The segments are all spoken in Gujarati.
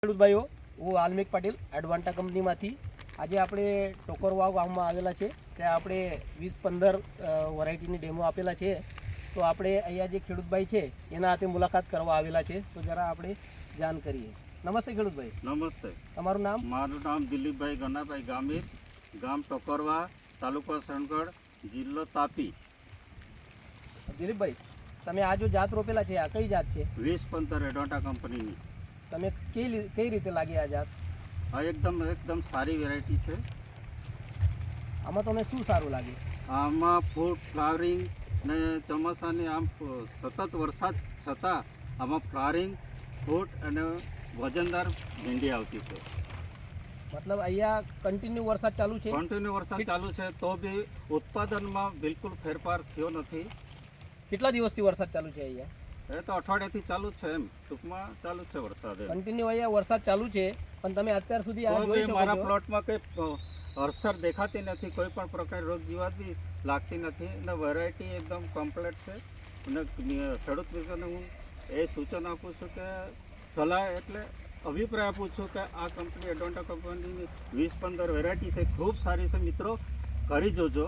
ખેડૂત ભાઈઓ, હું આલ્મિક પાટીલ એડવાન્ટા કંપનીમાંથી આજે આપણે ટોકરવાવ ગામમાં આવેલા છે. ત્યાં આપણે 20-15 વેરાયટીની ડેમો આપેલા છે. તો આપણે અહીંયા જે ખેડૂતભાઈ છે એના હાથે મુલાકાત કરવા આવેલા છે. તો જરા આપણે જાણ કરીએ. નમસ્તે ખેડૂતભાઈ. નમસ્તે. તમારું નામ? મારું નામ દિલીપભાઈ ગનાભાઈ ગામિત, ગામ ટોકરવા, તાલુકો સણગઢ, જિલ્લો તાપી. દિલીપભાઈ, તમે આ જો જાત રોપેલા છે, આ કઈ જાત છે? 20-15 એડવાન્ટા કંપનીની. તમે કઈ રીતે લાગી આ જાત? આ એકદમ સારી વેરાયટી છે. આમાં તમને શું સારું લાગે? આમાં ફ્રૂટ ફ્લાવરિંગ ને ચોમાસાની આમ સતત વરસાદ છતાં આમાં ફ્લાવરિંગ, ફ્રૂટ અને વજનદાર ભીંડી આવતી છે. મતલબ અહીંયા કન્ટિન્યુ વરસાદ ચાલુ છે? કન્ટિન્યુ વરસાદ ચાલુ છે તો બી ઉત્પાદનમાં બિલકુલ ફેરફાર થયો નથી. કેટલા દિવસથી વરસાદ ચાલુ છે અહીંયા? એ તો અઠવાડિયાથી ચાલુ જ છે, એમ ટૂંકમાં ચાલુ જ છે વરસાદ. કન્ટિન્યુ અહીંયા વરસાદ ચાલુ છે, પણ તમે અત્યાર સુધી આ જોઈ શકો મારા છો પ્લોટમાં કંઈ અસર દેખાતી નથી, કોઈ પણ પ્રકાર રોગ જીવાત બી લાગતી નથી અને વેરાયટી એકદમ કમ્પ્લીટ છે. અને ખેડૂત મિત્રોને હું એ સૂચન આપું છું કે સલાહ એટલે અભિપ્રાય આપું છું કે આ કંપની એડવાન્ટા કંપનીની 20-15 વેરાયટી છે, ખૂબ સારી છે. મિત્રો કરી જોજો.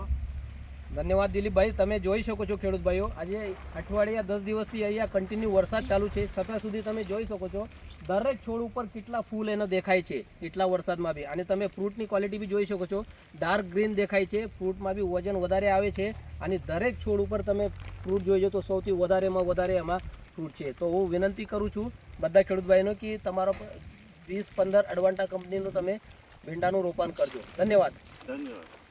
ધન્યવાદ દિલીપભાઈ. તમે જોઈ શકો છો ખેડૂત ભાઈઓ, આજે અઠવાડિયા 10 દિવસથી અહીંયા કન્ટિન્યુ વરસાદ ચાલુ છે, છતાં સુધી તમે જોઈ શકો છો દરેક છોડ ઉપર કેટલા ફૂલ એનો દેખાય છે એટલા વરસાદમાં બી. અને તમે ફ્રૂટની ક્વોલિટી બી જોઈ શકો છો, ડાર્ક ગ્રીન દેખાય છે, ફ્રૂટમાં બી વજન વધારે આવે છે. અને દરેક છોડ ઉપર તમે ફ્રૂટ જોઈજો તો સૌથી વધારેમાં વધારે એમાં ફ્રૂટ છે. તો હું વિનંતી કરું છું બધા ખેડૂત ભાઈનો કે તમારો 20-15 એડવાન્ટા કંપનીનું તમે ભીંડાનું રોપણ કરજો. ધન્યવાદ. ધન્યવાદ.